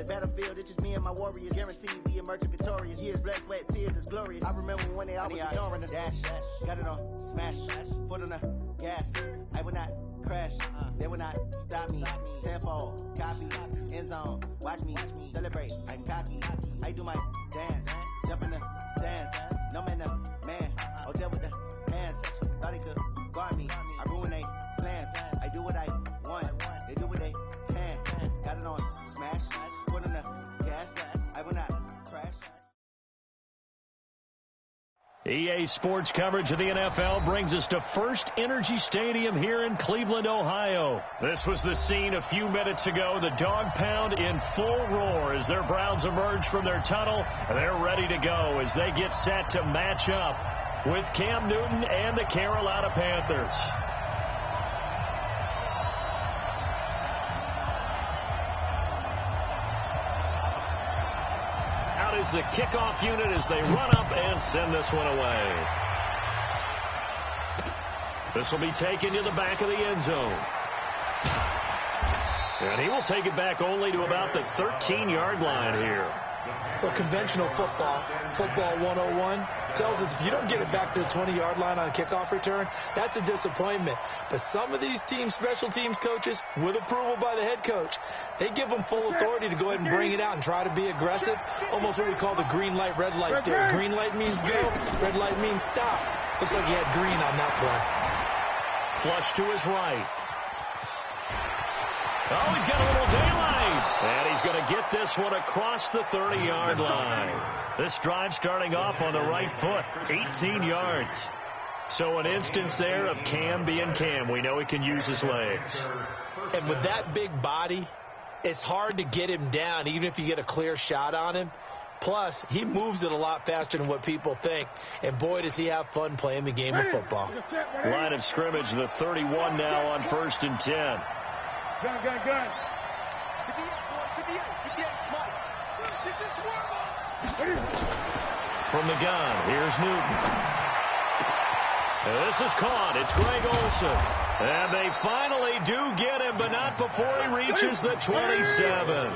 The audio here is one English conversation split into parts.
fearless. Battlefield, it's just me and my warriors. Guaranteed we emerge victorious. Years, blood, sweat, tears is glorious. I remember when they always ignoring us. Dash, got it on, smash, foot on the gas. I will not crash, they will not stop me. Tenfold, copy, end zone, watch me celebrate. I can copy, I do my dance, jump in the stands. No man, man, oh there with the hands. Thought he could guard me, I ruin they plans. I do what I want, they do what they can. Got it on, smash, foot on the gas. I will not crash. EA Sports coverage of the NFL brings us to First Energy Stadium here in Cleveland, Ohio. This was the scene a few minutes ago. The dog pound in full roar as their Browns emerge from their tunnel. They're ready to go as they get set to match up with Cam Newton and the Carolina Panthers. Is the kickoff unit as they run up and send this one away. This will be taken to the back of the end zone. And he will take it back only to about the 13-yard line here. Well, conventional football 101, tells us if you don't get it back to the 20-yard line on a kickoff return, that's a disappointment. But some of these teams, special teams coaches, with approval by the head coach, they give them full authority to go ahead and bring it out and try to be aggressive, almost what we call the green light, red light theory. Green light means go, red light means stop. Looks like he had green on that play. Flush to his right. Oh, he's got a little daylight. And he's going to get this one across the 30-yard line. This drive starting off on the right foot, 18 yards. So an instance there of Cam being Cam. We know he can use his legs. And with that big body, it's hard to get him down, even if you get a clear shot on him. Plus, he moves it a lot faster than what people think. And boy, does he have fun playing the game of football. Line of scrimmage, the 31 now on 1st and 10. Gun. From the gun, here's Newton. This is caught. It's Greg Olsen. And they finally do get him, but not before he reaches the 27.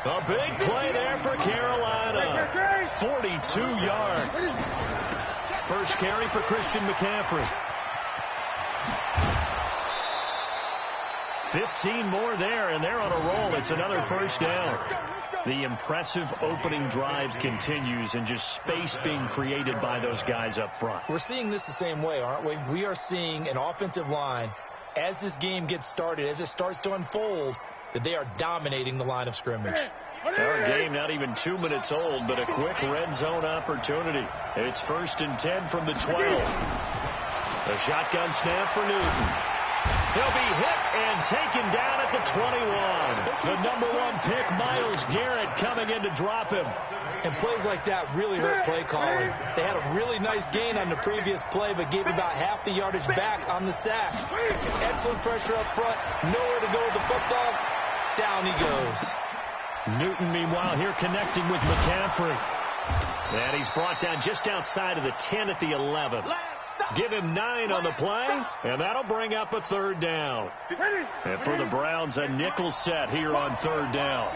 A big play there for Carolina. 42 yards. First carry for Christian McCaffrey. 15 more there, and they're on a roll. It's another first down. The impressive opening drive continues, and just space being created by those guys up front. We're seeing this the same way, aren't we? We are seeing an offensive line, as this game gets started, as it starts to unfold, that they are dominating the line of scrimmage. Our game not even 2 minutes old, but a quick red zone opportunity. It's 1st and 10 from the 12. A shotgun snap for Newton. He'll be hit and taken down at the 21. The number 1 pick, Myles Garrett, coming in to drop him. And plays like that really hurt play calling. They had a really nice gain on the previous play, but gave about half the yardage back on the sack. Excellent pressure up front. Nowhere to go with the football. Down he goes. Newton, meanwhile, here connecting with McCaffrey. And he's brought down just outside of the 10 at the 11. Give him 9 on the play, and that'll bring up a 3rd down. And for the Browns, a nickel set here on 3rd down.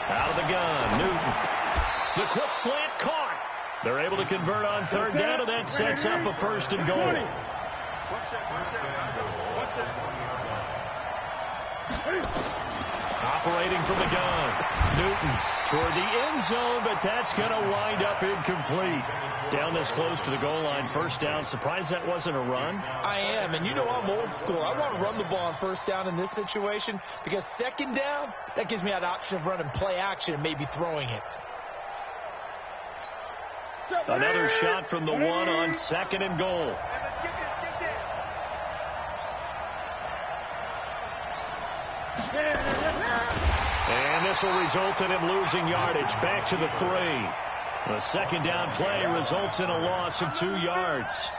Out of the gun, Newton. The quick slant caught. They're able to convert on 3rd down, and that sets up a 1st and goal. Operating from the gun. Newton toward the end zone, but that's going to wind up incomplete. Down this close to the goal line, 1st down. Surprised that wasn't a run? I am, and you know I'm old school. I want to run the ball on 1st down in this situation because 2nd down, that gives me an option of running play action and maybe throwing it. Another shot from the 1 on 2nd and goal. And this will result in him losing yardage back to the 3. The 2nd down play results in a loss of 2 yards.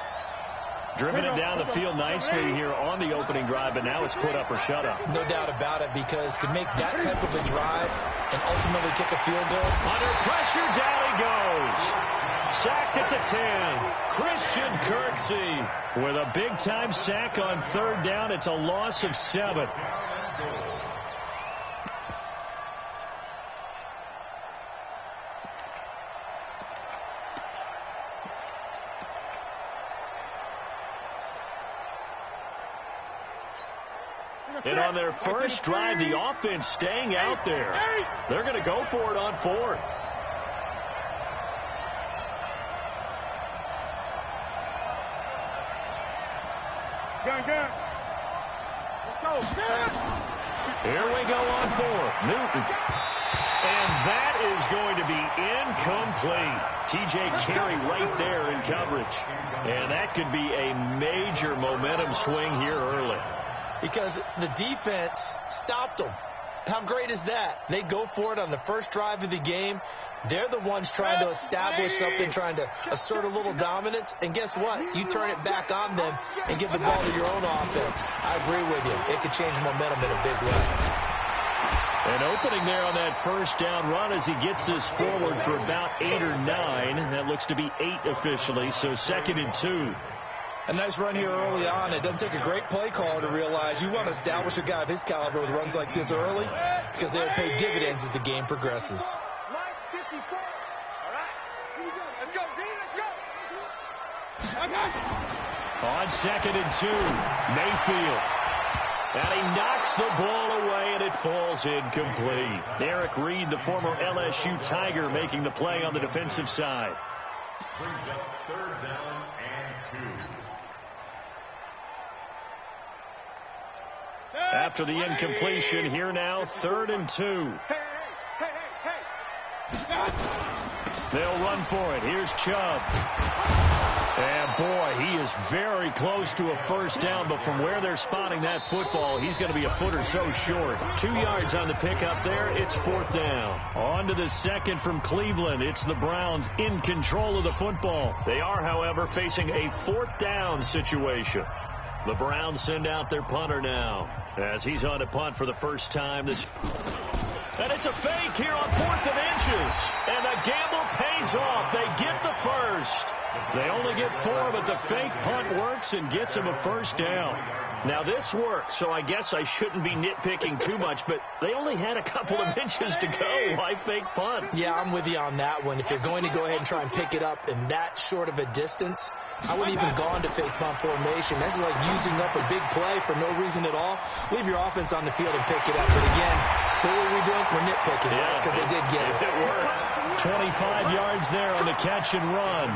Driven it down the field nicely here on the opening drive, but now it's put up or shut up. No doubt about it, because to make that type of a drive and ultimately kick a field goal. Under pressure, down he goes. Sacked at the 10. Christian Christian Kirksey with a big-time sack on third down. It's a loss of 7. And on their first drive, the offense staying out there. They're going to go for it on 4th. Gun. Let's go. Here we go on 4th. Newton. And that is going to be incomplete. T.J. Carey right there in coverage. And that could be a major momentum swing here early. Because the defense stopped them. How great is that? They go for it on the first drive of the game. They're the ones trying to establish something, trying to assert a little dominance. And guess what? You turn it back on them and give the ball to your own offense. I agree with you. It could change momentum in a big way. An opening there on that first down run as he gets this forward for about 8 or 9. That looks to be 8 officially, so 2nd and 2. A nice run here early on. It doesn't take a great play caller to realize you want to establish a guy of his caliber with runs like this early because they'll pay dividends as the game progresses. Line 54. All right. Here we go. Let's go, D. Let's go. Okay. On 2nd and 2, Mayfield. And he knocks the ball away, and it falls incomplete. Eric Reed, the former LSU Tiger, making the play on the defensive side. Brings up 3rd down and 2. After the incompletion, here now, 3rd and 2. They'll run for it. Here's Chubb. And, boy, he is very close to a first down, but from where they're spotting that football, he's going to be a foot or so short. 2 yards on the pickup there. It's 4th down. On to the 2nd from Cleveland. It's the Browns in control of the football. They are, however, facing a 4th down situation. The Browns send out their punter now as he's on to punt for the first time. And it's a fake here on 4th and inches. And the gamble pays off. They get the first. They only get 4, but the fake punt works and gets him a first down. Now, this works, so I guess I shouldn't be nitpicking too much, but they only had a couple of inches to go. Why fake punt? Yeah, I'm with you on that one. If you're going to go ahead and try and pick it up in that short of a distance, I wouldn't even gone to fake punt formation. This is like using up a big play for no reason at all. Leave your offense on the field and pick it up. But again, what were we doing? We're nitpicking, right? Because they did get it. It worked. 25 yards there on the catch and run.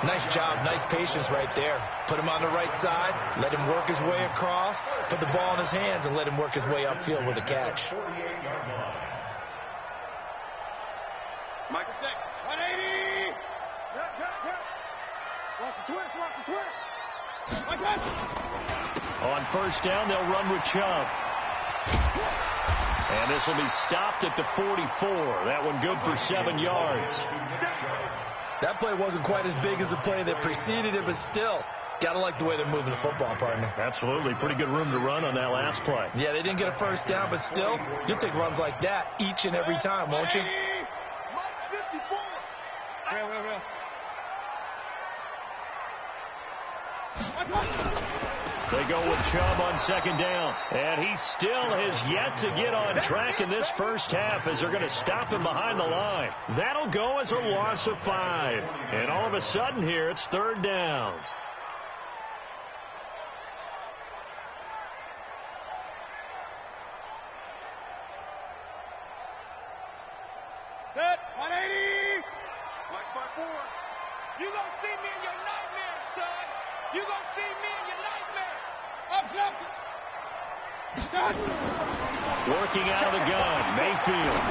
Nice job, nice patience right there. Put him on the right side, let him work his way across, put the ball in his hands, and let him work his way upfield with a catch. Michael, 180. Watch the twist. On first down, they'll run with Chubb. And this will be stopped at the 44. That one good for 7 yards. That play wasn't quite as big as the play that preceded it, but still, got to like the way they're moving the football, partner. Absolutely. Pretty good room to run on that last play. Yeah, they didn't get a first down, but still, you'll take runs like that each and every time, won't you? They go with Chubb on second down. And he still has yet to get on track in this first half as they're going to stop him behind the line. That'll go as a loss of 5. And all of a sudden here, it's third down. Set, 180. Watch my 4. You gonna see me in your nightmares, son. You gonna see me in your nightmares. Up. Working out of the gun, Mayfield.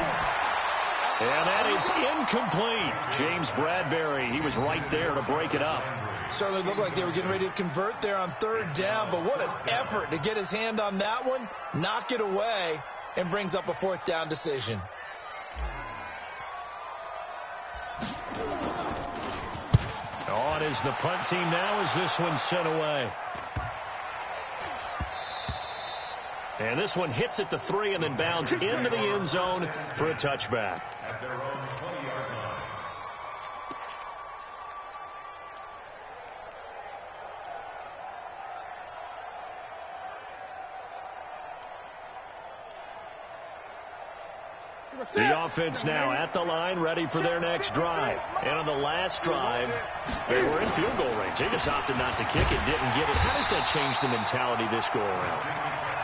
And that is incomplete. James Bradbury, he was right there to break it up. Certainly looked like they were getting ready to convert there on third down, but what an effort to get his hand on that one, knock it away, and brings up a fourth down decision. On is the punt team now as this one's sent away. And this one hits at the 3 and then bounds into the end zone for a touchback. The offense now at the line, ready for their next drive. And on the last drive, they were in field goal range. They just opted not to kick it, didn't get it. How does that change the mentality this go-around?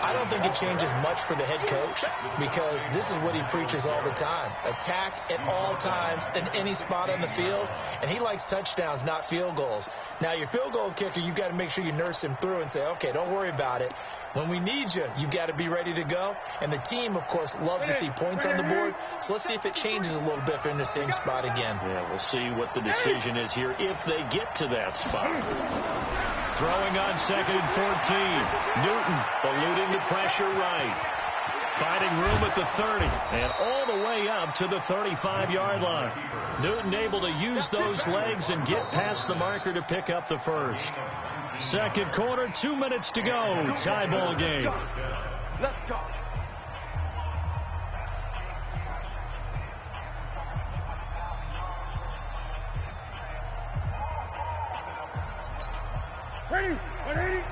I don't think it changes much for the head coach because this is what he preaches all the time. Attack at all times in any spot on the field, and he likes touchdowns, not field goals. Now, your field goal kicker, you've got to make sure you nurse him through and say, okay, don't worry about it. When we need you, you've got to be ready to go. And the team, of course, loves to see points on the board. So let's see if it changes a little bit if they're in the same spot again. Yeah, we'll see what the decision is here if they get to that spot. Throwing on 2nd and 14. Newton eluding the pressure right. Finding room at the 30 and all the way up to the 35-yard line. Newton able to use those legs and get past the marker to pick up the first. Second quarter, 2 minutes to go. Tie ball game. Let's go. Ready? 180.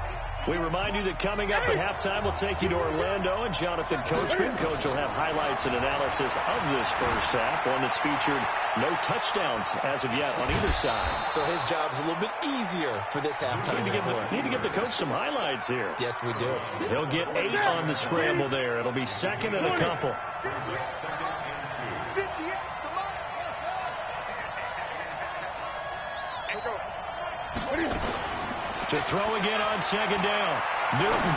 We remind you that coming up at halftime, we'll take you to Orlando, and Jonathan Coachman. Coach will have highlights and analysis of this first half, one that's featured no touchdowns as of yet on either side. So his job's a little bit easier for this halftime. Need to give the coach some highlights here. Yes, we do. He'll get 8 on the scramble there. It'll be second and a couple. 58, come on. To throw again on second down. Newton.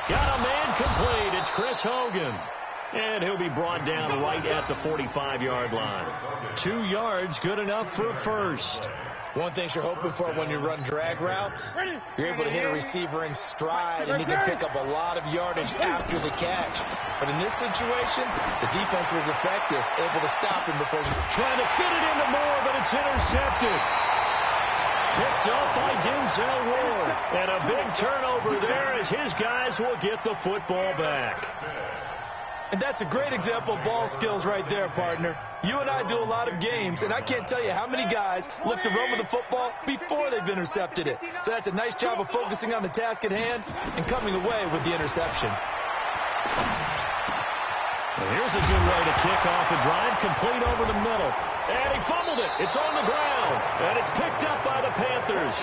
Got a man complete. It's Chris Hogan. And he'll be brought down right at the 45-yard line. 2 yards, good enough for a first. One thing you're hoping for when you run drag routes, you're able to hit a receiver in stride, and he can pick up a lot of yardage after the catch. But in this situation, the defense was effective, able to stop him before he... Trying to fit it into Moore, but it's intercepted. Picked up by Denzel Ward. And a big turnover there as his guys will get the football back. And that's a great example of ball skills right there, partner. You and I do a lot of games, and I can't tell you how many guys look to run with the football before they've intercepted it. So that's a nice job of focusing on the task at hand and coming away with the interception. Well, here's a good way to kick off a drive, complete over the middle. And he fumbled it. It's on the ground. And it's picked up by the Panthers.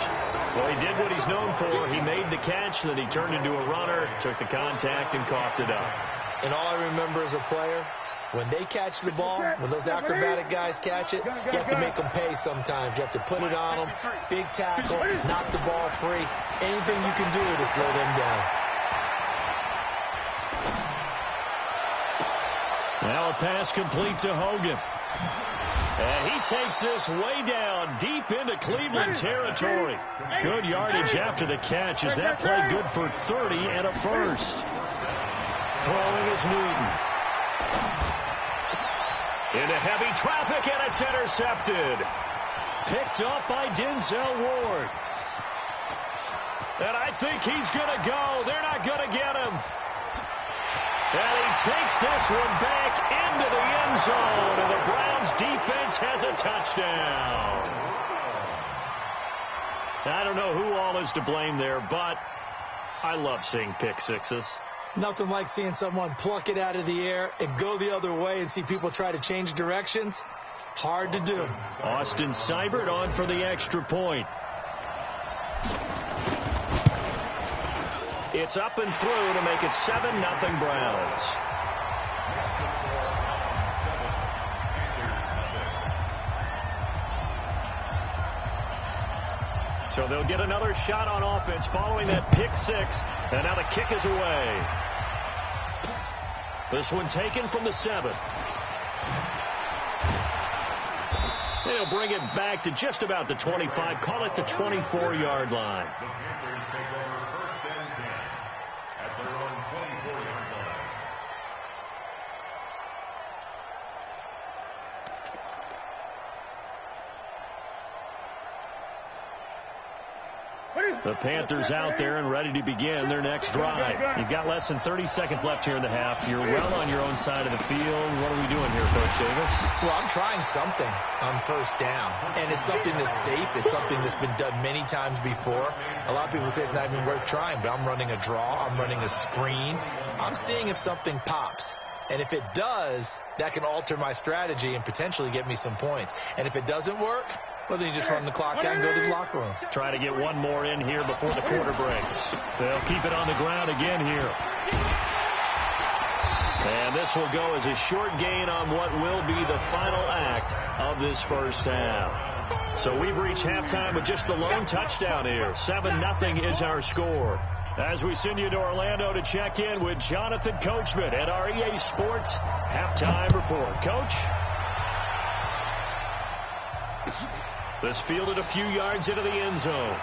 Well, he did what he's known for. He made the catch, then he turned into a runner, took the contact, and coughed it up. And all I remember as a player, when they catch the ball, when those acrobatic guys catch it, you have to make them pay sometimes. You have to put it on them, big tackle, knock the ball free. Anything you can do to slow them down. Now a pass complete to Hogan. And he takes this way down, deep into Cleveland territory. Good yardage after the catch as that play good for 30 and a first. Throwing is Newton. Into heavy traffic, and it's intercepted. Picked up by Denzel Ward. And I think he's going to go. They're not going to get him. And he takes this one back into the end zone, and the Browns defense has a touchdown. I don't know who all is to blame there, but I love seeing pick sixes. Nothing like seeing someone pluck it out of the air and go the other way and see people try to change directions. Hard to do. Austin Seibert on for the extra point. It's up and through to make it 7-0 Browns. So they'll get another shot on offense following that pick six. And now the kick is away. This one taken from the 7. They'll bring it back to just about the 25. Call it the 24-yard line. The Panthers take over 1st and 10 at their own 24-yard line. The Panthers out there and ready to begin their next drive. You've got less than 30 seconds left here in the half. You're well on your own side of the field. What are we doing here, Coach Davis? Well, I'm trying something on first down. And it's something that's safe. It's something that's been done many times before. A lot of people say it's not even worth trying, but I'm running a draw. I'm running a screen. I'm seeing if something pops. And if it does, that can alter my strategy and potentially get me some points. And if it doesn't work, well, then you just run the clock out and go to the locker room. Try to get one more in here before the quarter breaks. They'll keep it on the ground again here. And this will go as a short gain on what will be the final act of this first half. So we've reached halftime with just the lone touchdown here. 7-0 is our score. As we send you to Orlando to check in with Jonathan Coachman at our EA Sports Halftime Report. Coach? This fielded a few yards into the end zone.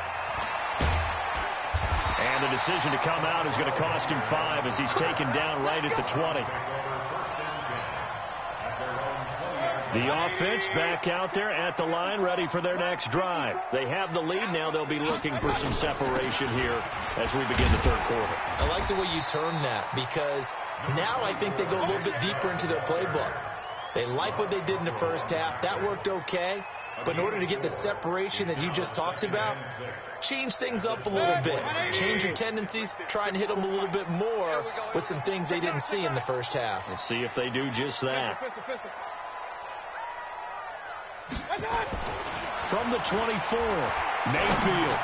And the decision to come out is going to cost him 5 as he's taken down right at the 20. The offense back out there at the line, ready for their next drive. They have the lead. Now they'll be looking for some separation here as we begin the third quarter. I like the way you term that, because now I think they go a little bit deeper into their playbook. They like what they did in the first half. That worked okay. But in order to get the separation that you just talked about, change things up a little bit. Change your tendencies. Try and hit them a little bit more with some things they didn't see in the first half. Let's see if they do just that. From the 24, Mayfield.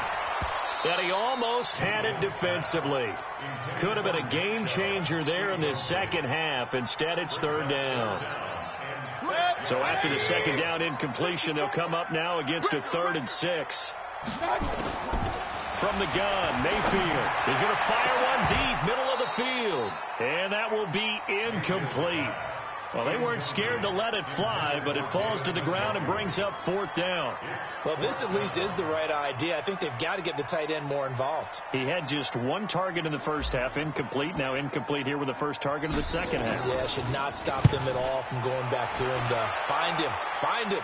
And he almost had it defensively. Could have been a game changer there in this second half. Instead, it's third down. So after the second down incompletion, they'll come up now against a 3rd and 6. From the gun, Mayfield is going to fire one deep, middle of the field. And that will be incomplete. Well, they weren't scared to let it fly, but it falls to the ground and brings up 4th down. Well, this at least is the right idea. I think they've got to get the tight end more involved. He had just one target in the first half, incomplete. Now incomplete here with the first target of the second half. Yeah, should not stop them at all from going back to him to find him. Find him.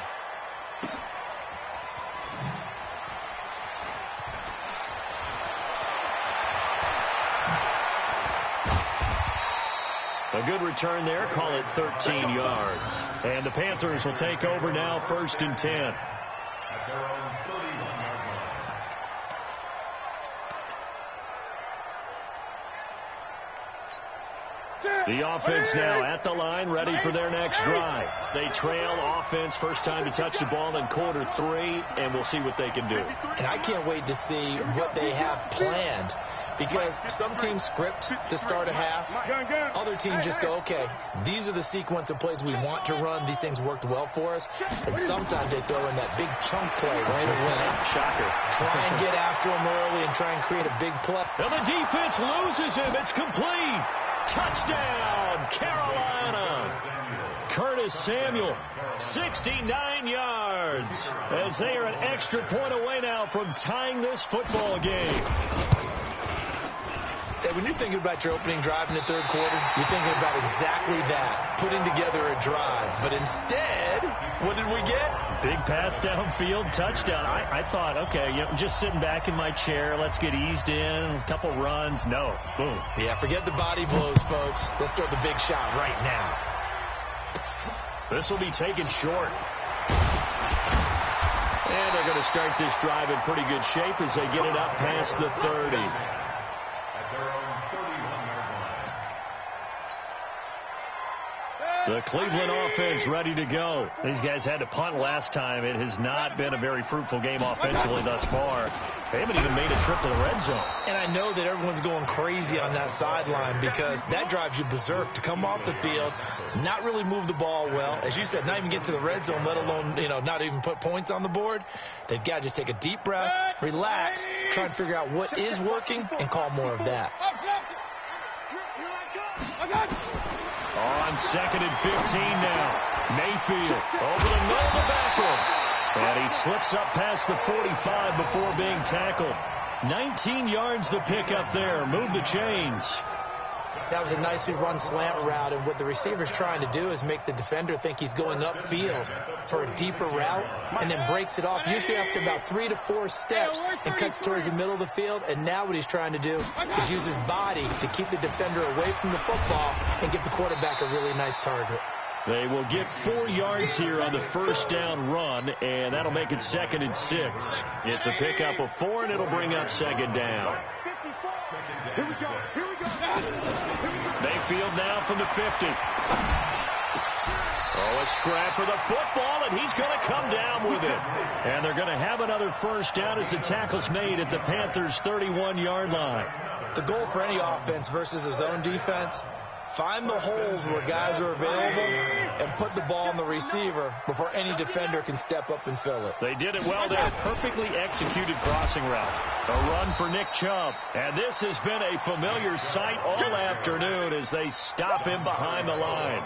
A good return there. Call it 13 yards. And the Panthers will take over now, 1st and 10. At their own 31-yard line. The offense now at the line, ready for their next drive. They trail offense, first time to touch the ball in quarter 3, and we'll see what they can do. And I can't wait to see what they have planned, because some teams script to start a half. Other teams just go, okay, these are the sequence of plays we want to run. These things worked well for us. And sometimes they throw in that big chunk play right away. Shocker. Try and get after him early and try and create a big play. Now the defense loses him. It's complete. Touchdown, Carolina. Curtis Samuel, 69 yards, as they are an extra point away now from tying this football game. When you're thinking about your opening drive in the third quarter, you're thinking about exactly that, putting together a drive. But instead, what did we get? Big pass downfield, touchdown. I thought, okay, just sitting back in my chair, let's get eased in, a couple runs. No, boom. Yeah, forget the body blows, folks. Let's throw the big shot right now. This will be taken short. And they're going to start this drive in pretty good shape as they get it up past the 30. The Cleveland offense ready to go. These guys had to punt last time. It has not been a very fruitful game offensively thus far. They haven't even made a trip to the red zone. And I know that everyone's going crazy on that sideline, because that drives you berserk to come off the field, not really move the ball well. As you said, not even get to the red zone, let alone, not even put points on the board. They've got to just take a deep breath, relax, try and figure out what is working, and call more of that. On 2nd and 15 now. Mayfield over the middle of the backfield. And he slips up past the 45 before being tackled. 19 yards the pickup there. Move the chains. That was a nicely run slant route, and what the receiver's trying to do is make the defender think he's going upfield for a deeper route, and then breaks it off, usually after about 3 to 4 steps, and cuts towards the middle of the field. And now what he's trying to do is use his body to keep the defender away from the football and give the quarterback a really nice target. They will get 4 yards here on the first down run, and that'll make it 2nd and 6. It's a pickup of 4, and it'll bring up 2nd down. Here we go. Here we go. Mayfield now from the 50. Oh, a scrap for the football, and he's going to come down with it. And they're going to have another first down as the tackle's made at the Panthers' 31-yard line. The goal for any offense versus a zone defense, find the holes where guys are available and put the ball on the receiver before any defender can step up and fill it. They did it well there. Perfectly executed crossing route. A run for Nick Chubb. And this has been a familiar sight all afternoon as they stop him behind the line.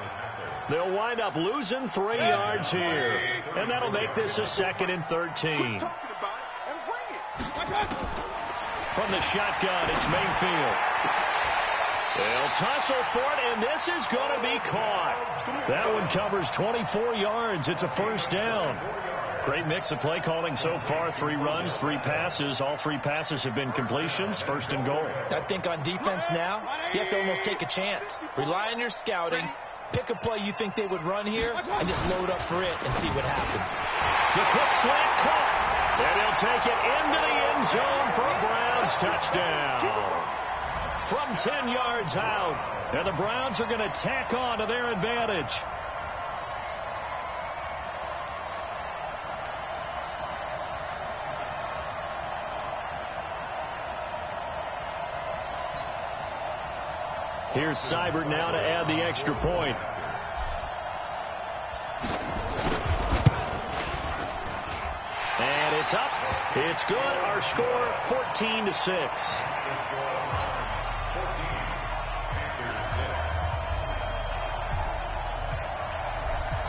They'll wind up losing 3 yards here. And that'll make this a 2nd and 13. From the shotgun, it's Mayfield. They'll tussle for it, and this is going to be caught. That one covers 24 yards. It's a first down. Great mix of play calling so far. 3 runs, 3 passes. All 3 passes have been completions. First and goal. I think on defense now, you have to almost take a chance. Rely on your scouting. Pick a play you think they would run here and just load up for it and see what happens. The quick slant caught. And they'll take it into the end zone for a Browns touchdown. From 10 yards out. And the Browns are going to tack on to their advantage. Here's Seibert now to add the extra point. And it's up. It's good. Our score 14-6.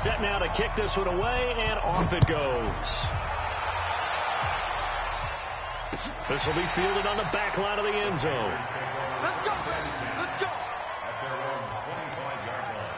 Set now to kick this one away, and off it goes. This will be fielded on the back line of the end zone. Let's go, baby. Let's go. At their own 25-yard line.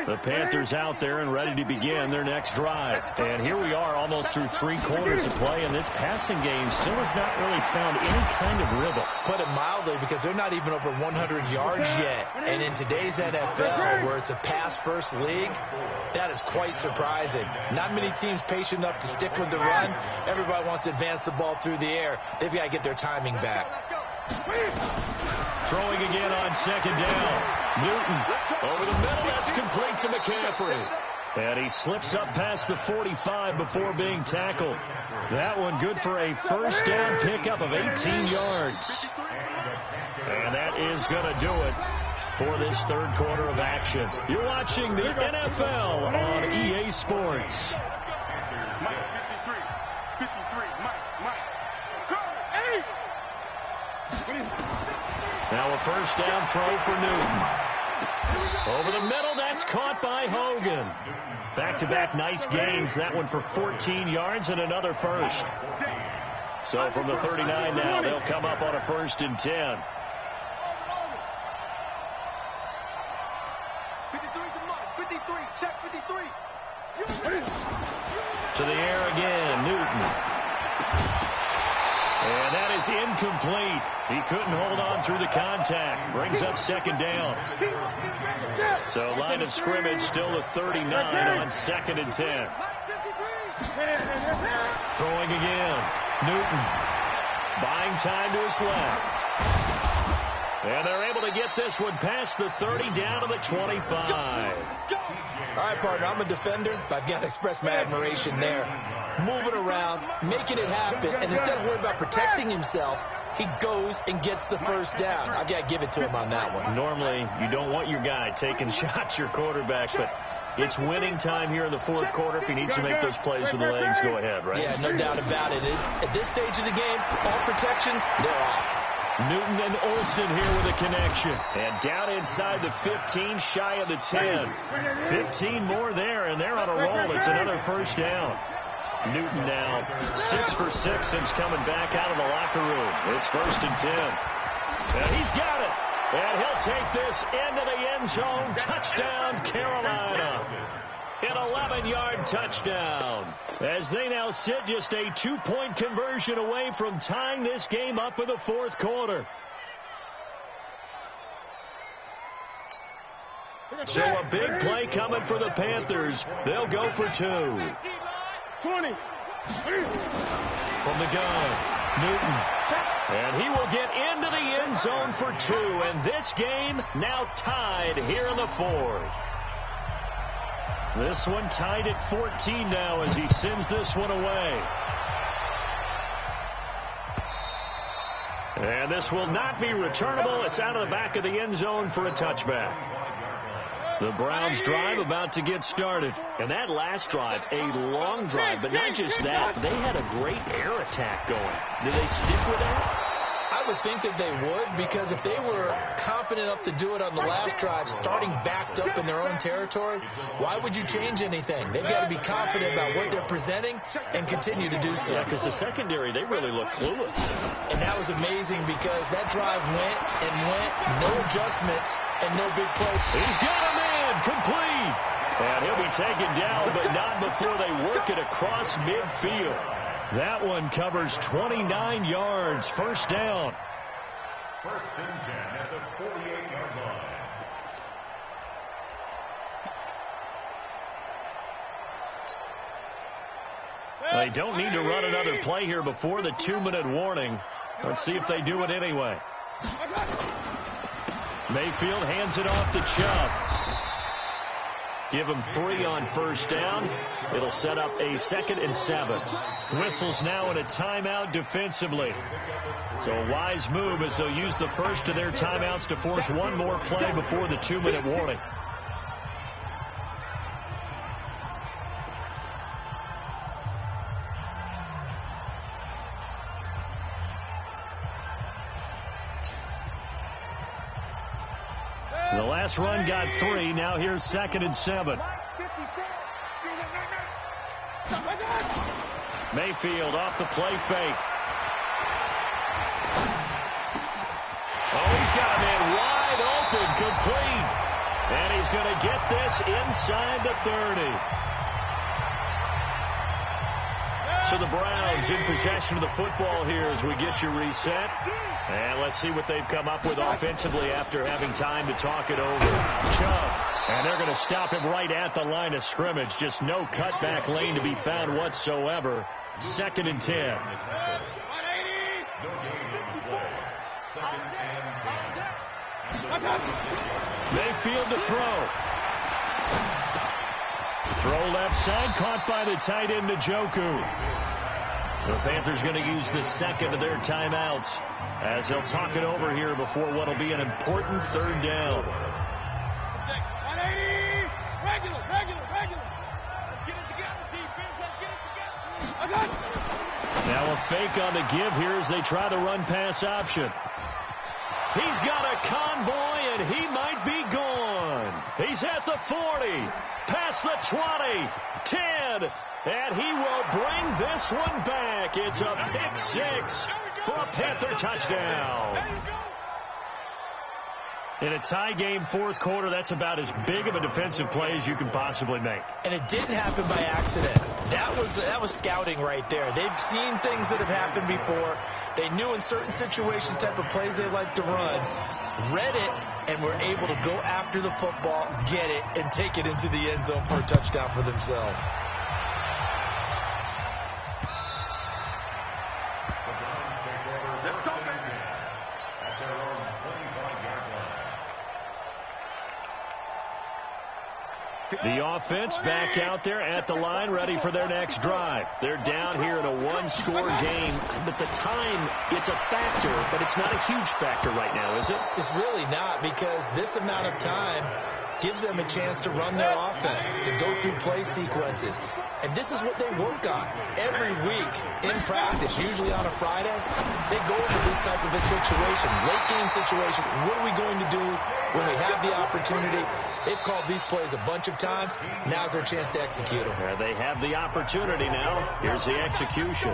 The Panthers out there and ready to begin their next drive. And here we are almost through 3 quarters of play, and this passing game still has not really found any kind of rhythm. Put it mildly, because they're not even over 100 yards yet. And in today's NFL, where it's a pass-first league, that is quite surprising. Not many teams patient enough to stick with the run. Everybody wants to advance the ball through the air. They've got to get their timing back. Throwing again on 2nd down. Newton over the middle. That's complete to McCaffrey. And he slips up past the 45 before being tackled. That one good for a first down pickup of 18 yards. And that is going to do it for this 3rd quarter of action. You're watching the NFL on EA Sports. Mike, 53, Mike. Go, hey! Now a first down throw for Newton. Over the middle, that's caught by Hogan. Back-to-back nice gains. That one for 14 yards and another first. So from the 39 now, they'll come up on a 1st and 10. 53, check 53. To the air again, Newton. And that is incomplete. He couldn't hold on through the contact. Brings up 2nd down. So line of scrimmage still to 39 on 2nd and 10. Throwing again. Newton buying time to his left. And they're able to get this one past the 30 down to the 25. All right, partner, I'm a defender, but I've got to express my admiration there. Moving around, making it happen, and instead of worrying about protecting himself, he goes and gets the first down. I've got to give it to him on that one. Normally, you don't want your guy taking shots, your quarterback, but it's winning time here in the 4th quarter. If he needs to make those plays with the legs, go ahead, right? Yeah, no doubt about it. At this stage of the game, all protections, they're off. Newton and Olsen here with a connection. And down inside the 15, shy of the 10. 15 more there, and they're on a roll. It's another first down. Newton now 6 for 6 since coming back out of the locker room. It's 1st and 10. And he's got it. And he'll take this into the end zone. Touchdown, Carolina. An 11-yard touchdown. As they now sit just a 2-point conversion away from tying this game up in the 4th quarter. So a big play coming for the Panthers. They'll go for 2. 20. From the gun, Newton. And he will get into the end zone for 2. And this game now tied here in the 4th. This one tied at 14 now as he sends this one away. And this will not be returnable. It's out of the back of the end zone for a touchback. The Browns drive about to get started. And that last drive, a long drive, but not just that. They had a great air attack going. Do they stick with that? I would think that they would, because if they were confident enough to do it on the last drive, starting backed up in their own territory, why would you change anything? They've got to be confident about what they're presenting and continue to do so. Yeah, because the secondary, they really look clueless. And that was amazing because that drive went and went, no adjustments and no big play. He's got a man, complete. And he'll be taken down, but not before they work it across midfield. That one covers 29 yards. First down. First and 10 at the 48-yard line. They don't need to run another play here before the 2-minute warning. Let's see if they do it anyway. Mayfield hands it off to Chubb. Give him 3 on first down. It'll set up a 2nd and 7. Whistles now in a timeout defensively. So a wise move as they'll use the first of their timeouts to force one more play before the 2-minute warning. The last run got 3. Now here's 2nd and 7. Mayfield off the play fake. Oh, he's got a man wide open, complete. And he's going to get this inside the 30. So the Browns in possession of the football here as we get you reset. And let's see what they've come up with offensively after having time to talk it over. Chubb. And they're going to stop him right at the line of scrimmage. Just no cutback lane to be found whatsoever. 2nd and 10. No gain on play. 2nd and 10. Mayfield to throw. Throw left side, caught by the tight end Njoku. The Panthers going to use the 2nd of their timeouts as they'll talk it over here before what will be an important 3rd down. 180! Regular! Let's get it together, defense. Let's get it together. Now a fake on the give here as they try the run-pass option. He's got a convoy, and he might be gone. He's at the 40, past the 20, 10, and he will bring this one back. It's a pick 6 for a Panther touchdown. In a tie game, 4th quarter, that's about as big of a defensive play as you can possibly make. And it didn't happen by accident. That was scouting right there. They've seen things that have happened before. They knew in certain situations the type of plays they like to run, read it, and were able to go after the football, get it, and take it into the end zone for a touchdown for themselves. The offense back out there at the line, ready for their next drive. They're down here in a 1-score game. But the time, it's a factor, but it's not a huge factor right now, is it? It's really not, because this amount of time gives them a chance to run their offense, to go through play sequences. And this is what they work on every week in practice, usually on a Friday. They go into this type of a situation, late game situation. What are we going to do when we have the opportunity? They've called these plays a bunch of times. Now's their chance to execute them. They have the opportunity now. Here's the execution.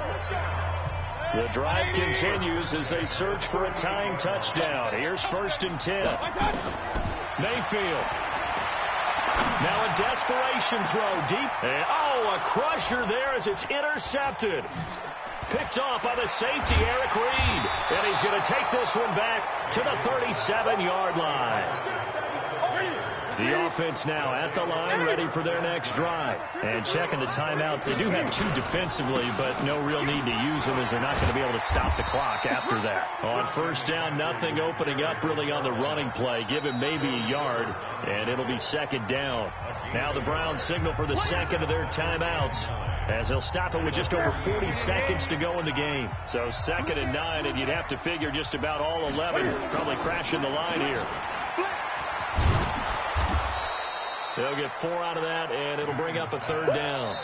The drive continues as they search for a tying touchdown. Here's 1st and 10. Mayfield. Now a desperation throw deep. And, a crusher there as it's intercepted. Picked off by the safety, Eric Reed. And he's going to take this one back to the 37-yard line. The offense now at the line, ready for their next drive. And checking the timeouts. They do have 2 defensively, but no real need to use them as they're not going to be able to stop the clock after that. On first down, nothing opening up really on the running play. Give him maybe a yard, and it'll be second down. Now the Browns signal for the second of their timeouts, as they'll stop it with just over 40 seconds to go in the game. So 2nd and 9, and you'd have to figure just about all 11 probably crashing the line here. They'll get 4 out of that, and it'll bring up a 3rd down.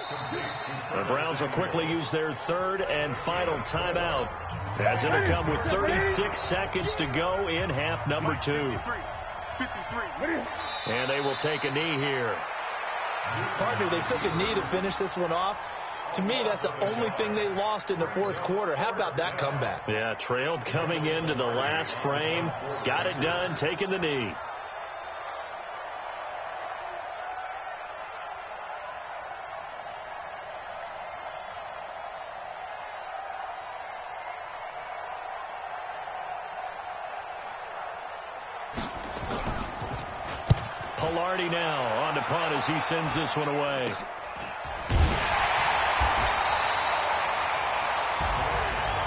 The Browns will quickly use their 3rd and final timeout, as it'll come with 36 seconds to go in half number 2. And they will take a knee here. Partner, they took a knee to finish this one off. To me, that's the only thing they lost in the 4th quarter. How about that comeback? Yeah, trailed coming into the last frame. Got it done, taking the knee. Pilardi now on to punt as he sends this one away.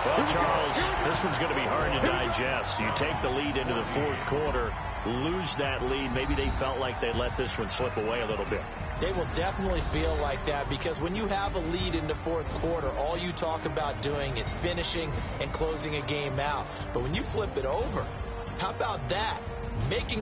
Well, Charles, this one's going to be hard to digest. You take the lead into the 4th quarter, lose that lead. Maybe they felt like they let this one slip away a little bit. They will definitely feel like that, because when you have a lead in the 4th quarter, all you talk about doing is finishing and closing a game out. But when you flip it over, how about that? Making